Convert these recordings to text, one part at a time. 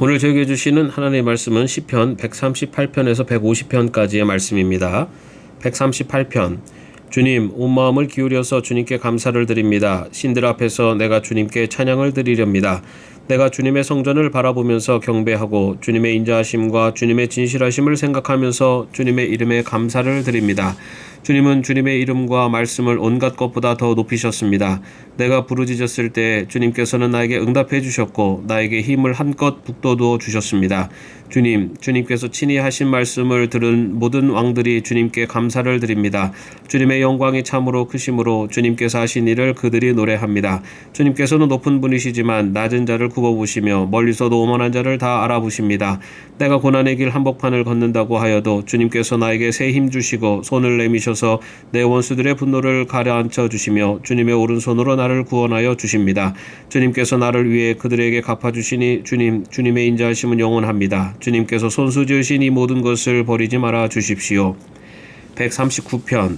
오늘 저에게 주시는 하나님의 말씀은 시편 138편에서 150편까지의 말씀입니다. 138편. 주님, 온 마음을 기울여서 주님께 감사를 드립니다. 신들 앞에서 내가 주님께 찬양을 드리렵니다. 내가 주님의 성전을 바라보면서 경배하고 주님의 인자하심과 주님의 진실하심을 생각하면서 주님의 이름에 감사를 드립니다. 주님은 주님의 이름과 말씀을 온갖 것보다 더 높이셨습니다. 내가 부르짖었을 때 주님께서는 나에게 응답해 주셨고 나에게 힘을 한껏 북돋워 주셨습니다. 주님께서 친히 하신 말씀을 들은 모든 왕들이 주님께 감사를 드립니다. 주님의 영광이 참으로 크심으로 주님께서 하신 일을 그들이 노래합니다. 주님께서는 높은 분이시지만 낮은 자를 굽어보시며 멀리서도 오만한 자를 다 알아보십니다. 내가 고난의 길 한복판을 걷는다고 하여도 주님께서 나에게 새 힘 주시고 손을 내미셔서 내 원수들의 분노를 가라앉혀 주시며 주님의 오른손으로 나를 구원하여 주십니다. 주님께서 나를 위해 그들에게 갚아주시니 주님의 인자하심은 영원합니다. 주님께서 손수 지으신 이 모든 것을 버리지 말아 주십시오. 139편.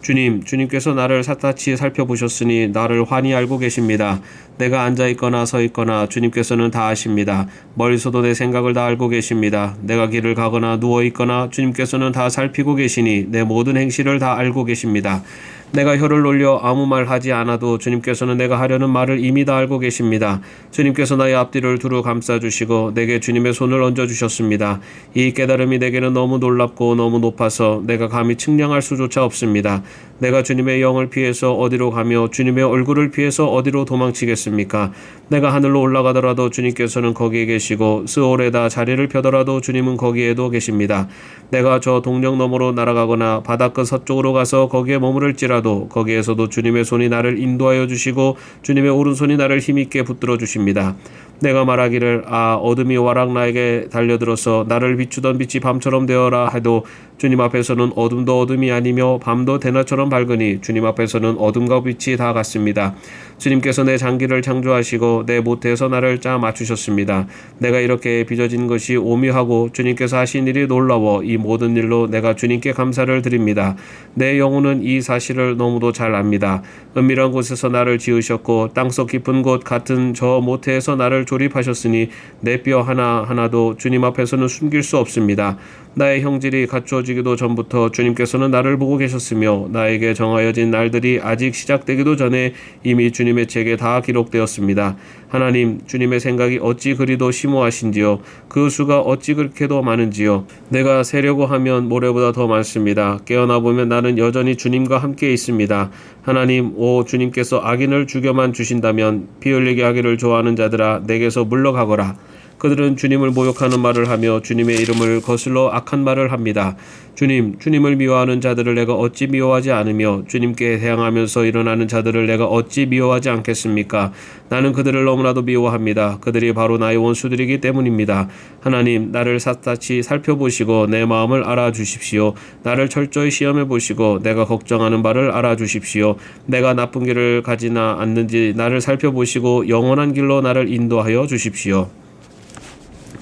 주님께서 나를 샅샅이 살펴보셨으니 나를 환히 알고 계십니다. 내가 앉아있거나 서있거나 주님께서는 다 아십니다. 멀리서도 내 생각을 다 알고 계십니다. 내가 길을 가거나 누워있거나 주님께서는 다 살피고 계시니 내 모든 행실을 다 알고 계십니다. 내가 혀를 놀려 아무 말 하지 않아도 주님께서는 내가 하려는 말을 이미 다 알고 계십니다. 주님께서 나의 앞뒤를 두루 감싸주시고 내게 주님의 손을 얹어주셨습니다. 이 깨달음이 내게는 너무 놀랍고 너무 높아서 내가 감히 측량할 수조차 없습니다. 내가 주님의 영을 피해서 어디로 가며 주님의 얼굴을 피해서 어디로 도망치겠습니까? 내가 하늘로 올라가더라도 주님께서는 거기에 계시고 스올에다 자리를 펴더라도 주님은 거기에도 계십니다. 내가 저 동력 너머로 날아가거나 바다 끝 서쪽으로 가서 거기에 머무를지라도 거기에서도 주님의 손이 나를 인도하여 주시고 주님의 오른손이 나를 힘있게 붙들어 주십니다. 내가 말하기를 어둠이 와락 나에게 달려들어서 나를 비추던 빛이 밤처럼 되어라 해도 주님 앞에서는 어둠도 어둠이 아니며 밤도 대낮처럼 밝으니 주님 앞에서는 어둠과 빛이 다 같습니다. 주님께서 내 장기를 창조하시고 내 모태에서 나를 짜 맞추셨습니다. 내가 이렇게 빚어진 것이 오묘하고 주님께서 하신 일이 놀라워 이 모든 일로 내가 주님께 감사를 드립니다. 내 영혼은 이 사실을 너무도 잘 압니다. 은밀한 곳에서 나를 지으셨고 땅속 깊은 곳 같은 저 모태에서 나를 조립하셨으니 내 뼈 하나하나도 주님 앞에서는 숨길 수 없습니다. 나의 형질이 갖추어지기도 전부터 주님께서는 나를 보고 계셨으며 나에게 정하여진 날들이 아직 시작되기도 전에 이미 주님의 책에 다 기록되었습니다. 하나님, 주님의 생각이 어찌 그리도 심오하신지요. 그 수가 어찌 그렇게도 많은지요. 내가 세려고 하면 모래보다 더 많습니다. 깨어나 보면 나는 여전히 주님과 함께 있습니다. 하나님, 주님께서 악인을 죽여만 주신다면 피 흘리게 하기를 좋아하는 자들아 내게서 물러가거라. 그들은 주님을 모욕하는 말을 하며 주님의 이름을 거슬러 악한 말을 합니다. 주님을 미워하는 자들을 내가 어찌 미워하지 않으며 주님께 대항하면서 일어나는 자들을 내가 어찌 미워하지 않겠습니까? 나는 그들을 너무나도 미워합니다. 그들이 바로 나의 원수들이기 때문입니다. 하나님, 나를 샅샅이 살펴보시고 내 마음을 알아주십시오. 나를 철저히 시험해 보시고 내가 걱정하는 바를 알아주십시오. 내가 나쁜 길을 가지나 않는지 나를 살펴보시고 영원한 길로 나를 인도하여 주십시오.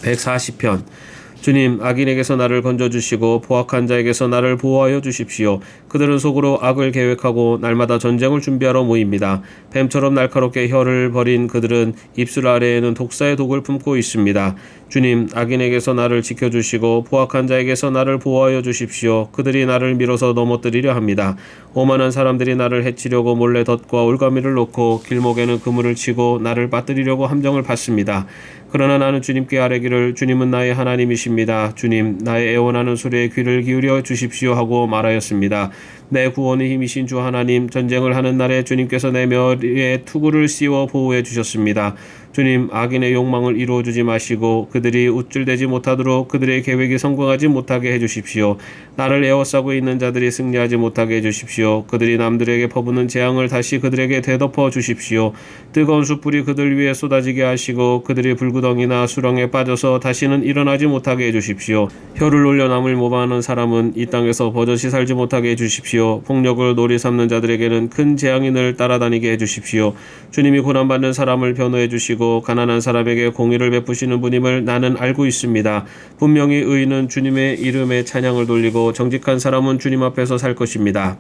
140편. 주님, 악인에게서 나를 건져주시고 포악한 자에게서 나를 보호하여 주십시오. 그들은 속으로 악을 계획하고 날마다 전쟁을 준비하러 모입니다. 뱀처럼 날카롭게 혀를 벌인 그들은 입술 아래에는 독사의 독을 품고 있습니다. 주님, 악인에게서 나를 지켜주시고 포악한 자에게서 나를 보호하여 주십시오. 그들이 나를 밀어서 넘어뜨리려 합니다. 오만한 사람들이 나를 해치려고 몰래 덫과 올가미를 놓고 길목에는 그물을 치고 나를 빠뜨리려고 함정을 받습니다. 그러나 나는 주님께 아뢰기를 주님은 나의 하나님이십니다. 주님, 나의 애원하는 소리에 귀를 기울여 주십시오 하고 말하였습니다. 내 구원의 힘이신 주 하나님, 전쟁을 하는 날에 주님께서 내 머리에 투구를 씌워 보호해 주셨습니다. 주님, 악인의 욕망을 이루어주지 마시고 그들이 우쭐대지 못하도록 그들의 계획이 성공하지 못하게 해주십시오. 나를 에워싸고 있는 자들이 승리하지 못하게 해주십시오. 그들이 남들에게 퍼붓는 재앙을 다시 그들에게 되덮어 주십시오. 뜨거운 숯불이 그들 위에 쏟아지게 하시고 그들이 불구덩이나 수렁에 빠져서 다시는 일어나지 못하게 해주십시오. 혀를 놀려 남을 모방하는 사람은 이 땅에서 버젓이 살지 못하게 해주십시오. 폭력을 놀이 삼는 자들에게는 큰 재앙이 늘 따라다니게 해주십시오. 주님이 고난받는 사람을 변호해 주시고 가난한 사람에게 공의를 베푸시는 분임을 나는 알고 있습니다. 분명히 의인은 주님의 이름에 찬양을 돌리고 정직한 사람은 주님 앞에서 살 것입니다.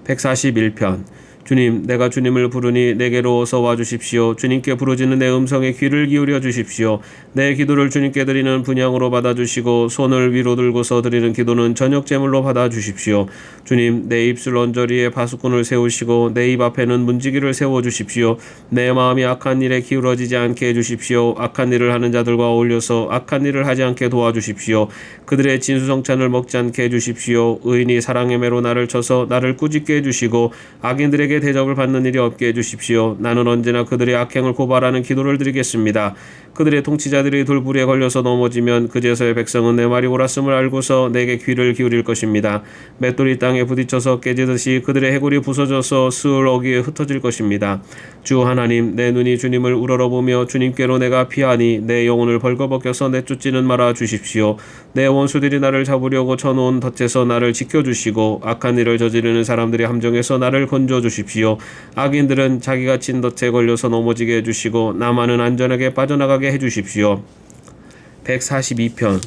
141편. 주님, 내가 주님을 부르니 내게로 어서 와주십시오. 주님께 부르짖는 내 음성에 귀를 기울여 주십시오. 내 기도를 주님께 드리는 분향으로 받아주시고 손을 위로 들고서 드리는 기도는 저녁 제물로 받아주십시오. 주님, 내 입술 언저리에 파수꾼을 세우시고 내 입 앞에는 문지기를 세워주십시오. 내 마음이 악한 일에 기울어지지 않게 해주십시오. 악한 일을 하는 자들과 어울려서 악한 일을 하지 않게 도와주십시오. 그들의 진수성찬을 먹지 않게 해주십시오. 의인이 사랑의 매로 나를 쳐서 나를 꾸짖게 해주시고 악인들에게 대접을 받는 일이 없게 해주십시오. 나는 언제나 그들의 악행을 고발하는 기도를 드리겠습니다. 그들의 통치자들이 돌부리에 걸려서 넘어지면 그제서야 백성은 내 말이 옳았음을 알고서 내게 귀를 기울일 것입니다. 맷돌이 땅에 부딪혀서 깨지듯이 그들의 해골이 부서져서 스을 어귀에 흩어질 것입니다. 주 하나님, 내 눈이 주님을 우러러보며 주님께로 내가 피하니 내 영혼을 벌거벗겨서 내쫓지는 말아 주십시오. 내 원수들이 나를 잡으려고 쳐놓은 덫에서 나를 지켜주시고 악한 일을 저지르는 사람들이 함정에서 나를 건져주십시오. 악인들은 자기가 친 덫에 걸려서 넘어지게 해주시고 나만은 안전하게 빠져나가게 해주십시오. 142편.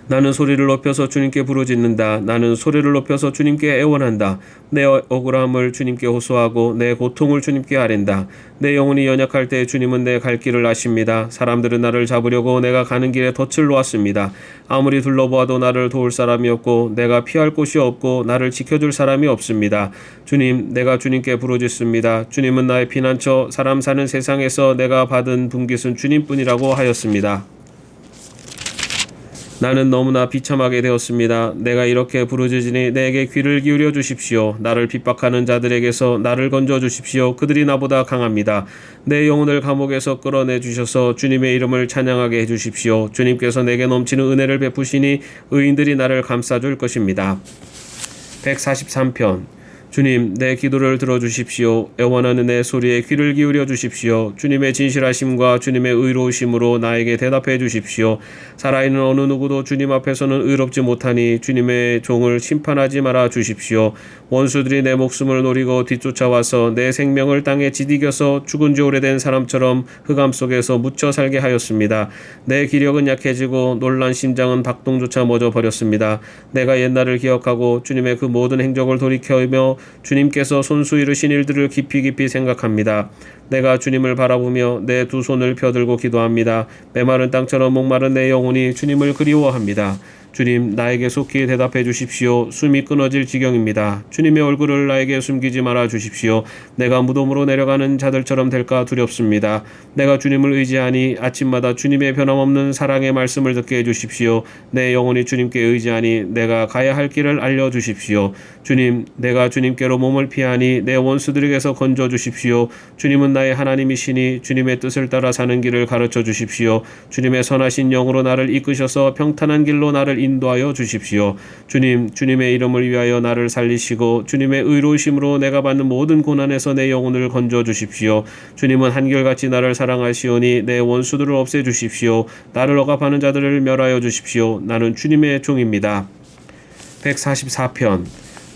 나는 소리를 높여서 주님께 부르짖는다. 나는 소리를 높여서 주님께 애원한다. 내 억울함을 주님께 호소하고 내 고통을 주님께 아랜다. 내 영혼이 연약할 때 주님은 내 갈 길을 아십니다. 사람들은 나를 잡으려고 내가 가는 길에 덫을 놓았습니다. 아무리 둘러보아도 나를 도울 사람이 없고 내가 피할 곳이 없고 나를 지켜줄 사람이 없습니다. 주님, 내가 주님께 부르짖습니다. 주님은 나의 피난처, 사람 사는 세상에서 내가 받은 분깃은 주님뿐이라고 하였습니다. 나는 너무나 비참하게 되었습니다. 내가 이렇게 부르짖으니 내게 귀를 기울여 주십시오. 나를 핍박하는 자들에게서 나를 건져 주십시오. 그들이 나보다 강합니다. 내 영혼을 감옥에서 끌어내 주셔서 주님의 이름을 찬양하게 해주십시오. 주님께서 내게 넘치는 은혜를 베푸시니 의인들이 나를 감싸줄 것입니다. 143편. 주님, 내 기도를 들어주십시오. 애원하는 내 소리에 귀를 기울여 주십시오. 주님의 진실하심과 주님의 의로우심으로 나에게 대답해 주십시오. 살아있는 어느 누구도 주님 앞에서는 의롭지 못하니 주님의 종을 심판하지 말아 주십시오. 원수들이 내 목숨을 노리고 뒤쫓아와서 내 생명을 땅에 지디겨서 죽은 지 오래된 사람처럼 흑암 속에서 묻혀 살게 하였습니다. 내 기력은 약해지고 놀란 심장은 박동조차 멎어 버렸습니다. 내가 옛날을 기억하고 주님의 그 모든 행적을 돌이켜며 주님께서 손수 이루신 일들을 깊이 생각합니다. 내가 주님을 바라보며 내 두 손을 펴들고 기도합니다. 메마른 땅처럼 목마른 내 영혼이 주님을 그리워합니다. 주님, 나에게 속히 대답해 주십시오. 숨이 끊어질 지경입니다. 주님의 얼굴을 나에게 숨기지 말아 주십시오. 내가 무덤으로 내려가는 자들처럼 될까 두렵습니다. 내가 주님을 의지하니 아침마다 주님의 변함없는 사랑의 말씀을 듣게 해주십시오. 내 영혼이 주님께 의지하니 내가 가야 할 길을 알려주십시오. 주님, 내가 주님께로 몸을 피하니 내 원수들에게서 건져 주십시오. 주님은 나의 하나님이시니 주님의 뜻을 따라 사는 길을 가르쳐 주십시오. 주님의 선하신 영으로 나를 이끄셔서 평탄한 길로 나를 인도하여 주십시오. 주님, 주님의 이름을 위하여 나를 살리시고 주님의 의로우심으로 내가 받는 모든 고난에서 내 영혼을 건져 주십시오. 주님은 한결같이 나를 사랑하시오니 내 원수들을 없애 주십시오. 나를 억압하는 자들을 멸하여 주십시오. 나는 주님의 종입니다. 144편.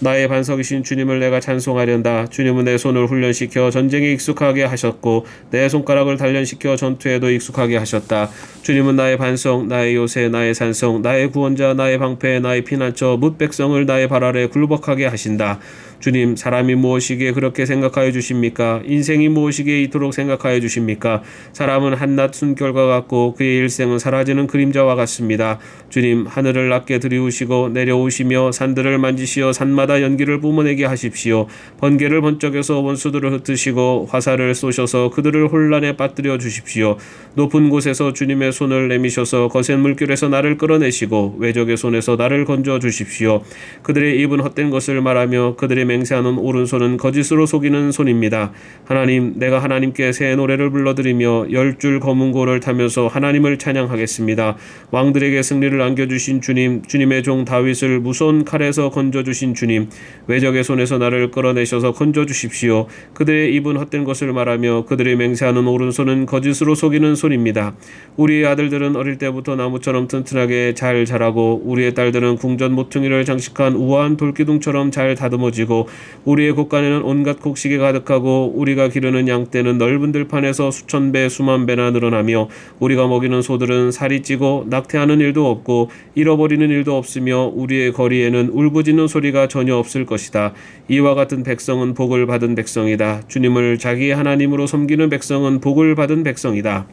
나의 반석이신 주님을 내가 찬송하련다. 주님은 내 손을 훈련시켜 전쟁에 익숙하게 하셨고 내 손가락을 단련시켜 전투에도 익숙하게 하셨다. 주님은 나의 반석, 나의 요새, 나의 산성, 나의 구원자, 나의 방패, 나의 피난처, 뭇 백성을 나의 발 아래 굴복하게 하신다. 주님, 사람이 무엇이기에 그렇게 생각하여 주십니까? 인생이 무엇이기에 이토록 생각하여 주십니까? 사람은 한낱 숨결과 같고 그의 일생은 사라지는 그림자와 같습니다. 주님, 하늘을 낮게 들이우시고 내려오시며 산들을 만지시어 산마다 연기를 뿜어내게 하십시오. 번개를 번쩍여서 원수들을 흩으시고 화살을 쏘셔서 그들을 혼란에 빠뜨려 주십시오. 높은 곳에서 주님의 손을 내미셔서 거센 물결에서 나를 끌어내시고 외적의 손에서 나를 건져 주십시오. 그들의 입은 헛된 것을 말하며 그들의 맹세하는 오른손은 거짓으로 속이는 손입니다. 하나님, 내가 하나님께 새 노래를 불러드리며 10줄 검은 고를 타면서 하나님을 찬양하겠습니다. 왕들에게 승리를 안겨주신 주님, 주님의 종 다윗을 무서운 칼에서 건져주신 주님, 외적의 손에서 나를 끌어내셔서 건져주십시오. 그들의 입은 헛된 것을 말하며 그들의 맹세하는 오른손은 거짓으로 속이는 손입니다. 우리의 아들들은 어릴 때부터 나무처럼 튼튼하게 잘 자라고 우리의 딸들은 궁전 모퉁이를 장식한 우아한 돌기둥처럼 잘 다듬어지고 하시고 우리의 곳간에는 온갖 곡식이 가득하고 우리가 기르는 양떼는 넓은 들판에서 수천 배 수만 배나 늘어나며 우리가 먹이는 소들은 살이 찌고 낙태하는 일도 없고 잃어버리는 일도 없으며 우리의 거리에는 울부짖는 소리가 전혀 없을 것이다. 이와 같은 백성은 복을 받은 백성이다. 주님을 자기 하나님으로 섬기는 백성은 복을 받은 백성이다.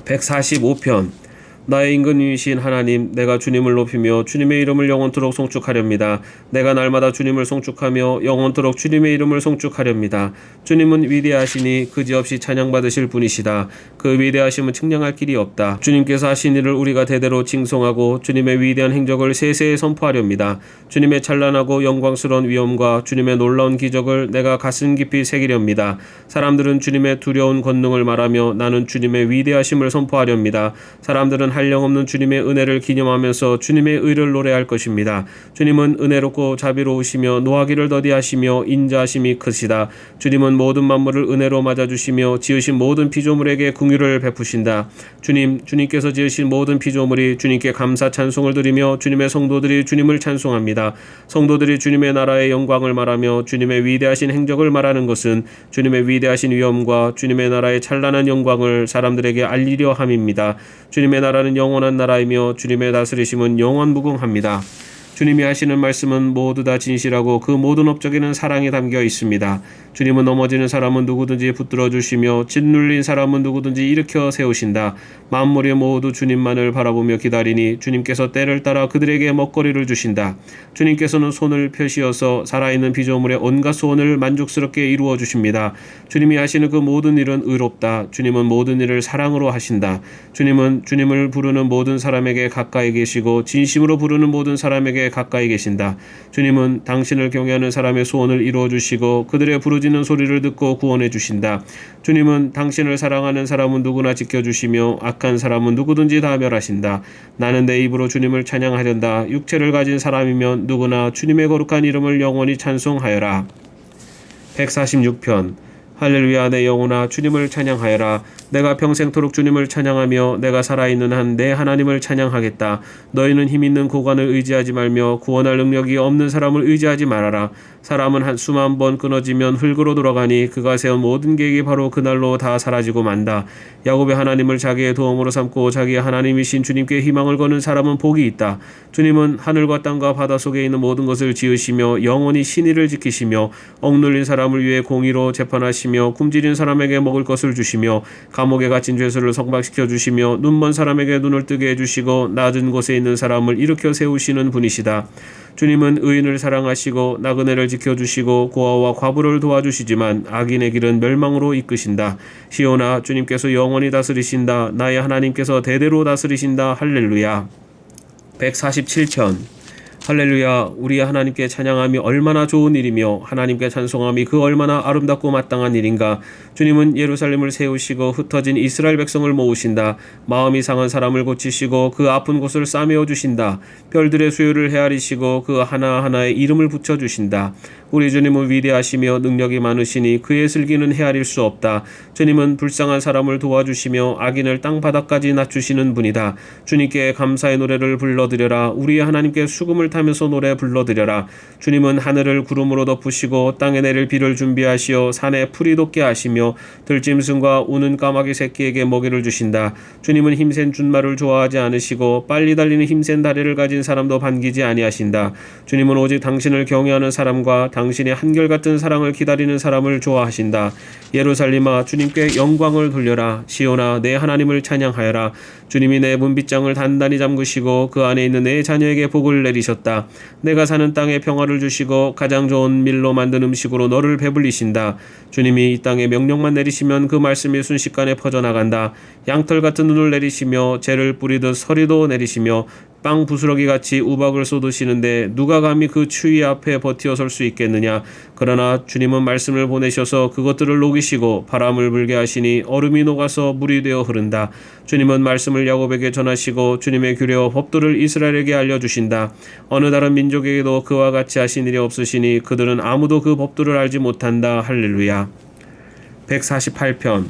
145편. 나의 임금이신 하나님, 내가 주님을 높이며 주님의 이름을 영원토록 송축하렵니다. 내가 날마다 주님을 송축하며 영원토록 주님의 이름을 송축하렵니다. 주님은 위대하시니 그지없이 찬양받으실 분이시다. 그 위대하심은 측량할 길이 없다. 주님께서 하신 일을 우리가 대대로 칭송하고 주님의 위대한 행적을 세세에 선포하렵니다. 주님의 찬란하고 영광스러운 위엄과 주님의 놀라운 기적을 내가 가슴 깊이 새기렵니다. 사람들은 주님의 두려운 권능을 말하며 나는 주님의 위대하심을 선포하렵니다. 사람들은 한량없는 주님의 은혜를 기념하면서 주님의 의를 노래할 것입니다. 주님은 은혜롭고 자비로우시며 노하기를 더디하시며 인자하심이 크시다. 주님은 모든 만물을 은혜로 맞아주시며 지으신 모든 피조물에게 긍휼을 베푸신다. 주님께서 지으신 모든 피조물이 주님께 감사 찬송을 드리며 주님의 성도들이 주님을 찬송합니다. 성도들이 주님의 나라의 영광을 말하며 주님의 위대하신 행적을 말하는 것은 주님의 위대하신 위엄과 주님의 나라의 찬란한 영광을 사람들에게 알리려 함입니다. 주님의 나라는 영원한 나라이며 주님의 다스리심은 영원무궁합니다. 주님이 하시는 말씀은 모두 다 진실하고 그 모든 업적에는 사랑이 담겨 있습니다. 주님은 넘어지는 사람은 누구든지 붙들어 주시며 짓눌린 사람은 누구든지 일으켜 세우신다. 만물이 모두 주님만을 바라보며 기다리니 주님께서 때를 따라 그들에게 먹거리를 주신다. 주님께서는 손을 펴시어서 살아있는 피조물의 온갖 소원을 만족스럽게 이루어 주십니다. 주님이 하시는 그 모든 일은 의롭다. 주님은 모든 일을 사랑으로 하신다. 주님은 주님을 부르는 모든 사람에게 가까이 계시고 진심으로 부르는 모든 사람에게 가까이 계신다. 주님은 당신을 경외하는 사람의 소원을 이루어 주시고 그들의 부르짖는 소리를 듣고 구원해 주신다. 주님은 당신을 사랑하는 사람은 누구나 지켜주시며 악한 사람은 누구든지 다 멸하신다. 나는 내 입으로 주님을 찬양하련다. 육체를 가진 사람이면 누구나 주님의 거룩한 이름을 영원히 찬송하여라. 146편. 할렐루야. 내 영혼아 주님을 찬양하여라. 내가 평생토록 주님을 찬양하며 내가 살아있는 한 내 하나님을 찬양하겠다. 너희는 힘있는 고관을 의지하지 말며 구원할 능력이 없는 사람을 의지하지 말아라. 사람은 한 수만 번 끊어지면 흙으로 돌아가니 그가 세운 모든 계획이 바로 그날로 다 사라지고 만다. 야곱의 하나님을 자기의 도움으로 삼고 자기의 하나님이신 주님께 희망을 거는 사람은 복이 있다. 주님은 하늘과 땅과 바다 속에 있는 모든 것을 지으시며 영원히 신의를 지키시며 억눌린 사람을 위해 공의로 재판하시며 굶주린 사람에게 먹을 것을 주시며 감옥에 갇힌 죄수를 석방시켜 주시며 눈먼 사람에게 눈을 뜨게 해주시고 낮은 곳에 있는 사람을 일으켜 세우시는 분이시다. 주님은 의인을 사랑하시고 나그네를 지켜주시고 고아와 과부를 도와주시지만 악인의 길은 멸망으로 이끄신다. 시온아 주님께서 영원히 다스리신다. 나의 하나님께서 대대로 다스리신다. 할렐루야. 147편. 할렐루야. 우리 하나님께 찬양함이 얼마나 좋은 일이며 하나님께 찬송함이 그 얼마나 아름답고 마땅한 일인가. 주님은 예루살렘을 세우시고 흩어진 이스라엘 백성을 모으신다. 마음이 상한 사람을 고치시고 그 아픈 곳을 싸매어 주신다. 별들의 수요를 헤아리시고 그 하나하나에 이름을 붙여주신다. 우리 주님은 위대하시며 능력이 많으시니 그의 슬기는 헤아릴 수 없다. 주님은 불쌍한 사람을 도와주시며 악인을 땅바닥까지 낮추시는 분이다. 주님께 감사의 노래를 불러드려라. 우리 하나님께 수금을 타면서 노래 불러드려라. 주님은 하늘을 구름으로 덮으시고 땅에 내릴 비를 준비하시어 산에 풀이 돋게 하시며 들짐승과 우는 까마귀 새끼에게 먹이를 주신다. 주님은 힘센 준말을 좋아하지 않으시고 빨리 달리는 힘센 다리를 가진 사람도 반기지 아니하신다. 주님은 오직 당신을 경외하는 사람과 당신의 한결같은 사랑을 기다리는 사람을 좋아하신다. 예루살렘아 주님께 영광을 돌려라. 시온아 내 하나님을 찬양하여라. 주님이 내 문빗장을 단단히 잠그시고 그 안에 있는 내 자녀에게 복을 내리셨다. 내가 사는 땅에 평화를 주시고 가장 좋은 밀로 만든 음식으로 너를 배불리신다. 주님이 이 땅에 명령만 내리시면 그 말씀이 순식간에 퍼져나간다. 양털 같은 눈을 내리시며 재를 뿌리듯 서리도 내리시며 빵 부스러기 같이 우박을 쏟으시는데 누가 감히 그 추위 앞에 버티어 설 수 있겠느냐. 그러나 주님은 말씀을 보내셔서 그것들을 녹이시고 바람을 불게 하시니 얼음이 녹아서 물이 되어 흐른다. 주님은 말씀을 야곱에게 전하시고 주님의 규례와 법도를 이스라엘에게 알려주신다. 어느 다른 민족에게도 그와 같이 하신 일이 없으시니 그들은 아무도 그 법도를 알지 못한다. 할렐루야. 148편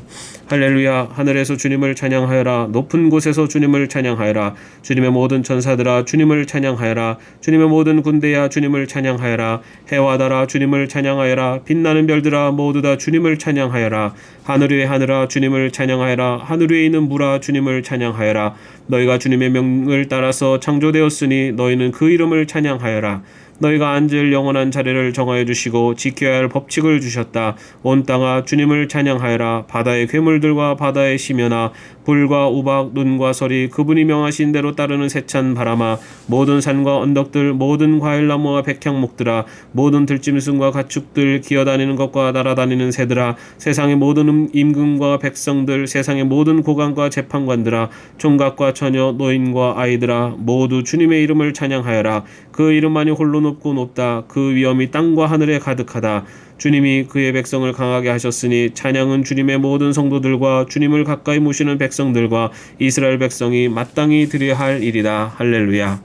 할렐루야. 하늘에서 주님을 찬양하여라. 높은 곳에서 주님을 찬양하여라. 주님의 모든 천사들아 주님을 찬양하여라. 주님의 모든 군대야 주님을 찬양하여라. 해와 달아 주님을 찬양하여라. 빛나는 별들아 모두 다 주님을 찬양하여라. 하늘 위의 하늘아 주님을 찬양하여라. 하늘 위에 있는 물아 주님을 찬양하여라. 너희가 주님의 명을 따라서 창조되었으니 너희는 그 이름을 찬양하여라. 너희가 앉을 영원한 자리를 정하여 주시고 지켜야 할 법칙을 주셨다. 온 땅아 주님을 찬양하여라. 바다의 괴물들과 바다의 심연아 불과 우박 눈과 설이 그분이 명하신 대로 따르는 세찬 바람아 모든 산과 언덕들 모든 과일나무와 백향목들아 모든 들짐승과 가축들 기어다니는 것과 날아다니는 새들아 세상의 모든 임금과 백성들 세상의 모든 고관과 재판관들아 총각과 처녀 노인과 아이들아 모두 주님의 이름을 찬양하여라. 그 이름만이 홀로 높고 높다. 그 위엄이 땅과 하늘에 가득하다. 주님이 그의 백성을 강하게 하셨으니 찬양은 주님의 모든 성도들과 주님을 가까이 모시는 백성들과 이스라엘 백성이 마땅히 드려야 할 일이다. 할렐루야.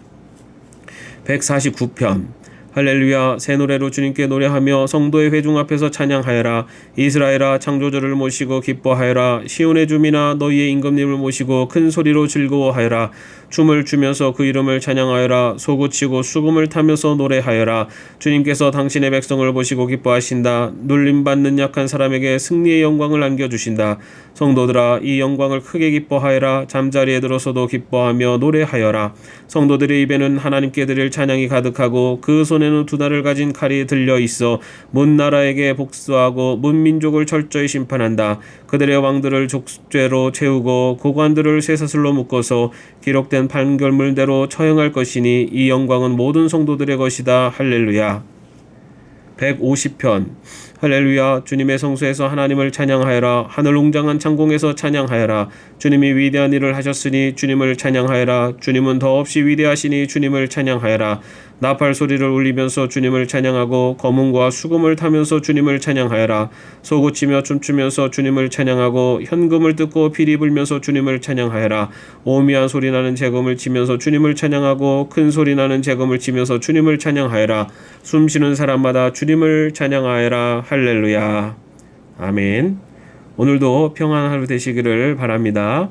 149편 할렐루야. 새 노래로 주님께 노래하며 성도의 회중 앞에서 찬양하여라. 이스라엘아 창조주를 모시고 기뻐하여라. 시온의 주민아 너희의 임금님을 모시고 큰 소리로 즐거워하여라. 춤을 추면서 그 이름을 찬양하여라. 소고치고 수금을 타면서 노래하여라. 주님께서 당신의 백성을 보시고 기뻐하신다. 눌림받는 약한 사람에게 승리의 영광을 안겨주신다. 성도들아 이 영광을 크게 기뻐하여라. 잠자리에 들어서도 기뻐하며 노래하여라. 성도들의 입에는 하나님께 드릴 찬양이 가득하고 그 손에는 두 날을 가진 칼이 들려 있어 문나라에게 복수하고 문민족을 철저히 심판한다. 그들의 왕들을 족죄로 채우고 고관들을 쇠사슬로 묶어서 기록된 판결문대로 처형할 것이니 이 영광은 모든 성도들의 것이다. 할렐루야. 150편 할렐루야. 주님의 성소에서 하나님을 찬양하여라. 하늘 웅장한 창공에서 찬양하여라. 주님이 위대한 일을 하셨으니 주님을 찬양하여라. 주님은 더없이 위대하시니 주님을 찬양하여라. 나팔 소리를 울리면서 주님을 찬양하고 검은과 수금을 타면서 주님을 찬양하여라. 소고치며 춤추면서 주님을 찬양하고 현금을 뜯고 피리 불면서 주님을 찬양하여라. 오미한 소리 나는 재금을 치면서 주님을 찬양하고 큰 소리 나는 재금을 치면서 주님을 찬양하여라. 숨쉬는 사람마다 주님을 찬양하여라. 할렐루야. 아멘. 오늘도 평안한 하루 되시기를 바랍니다.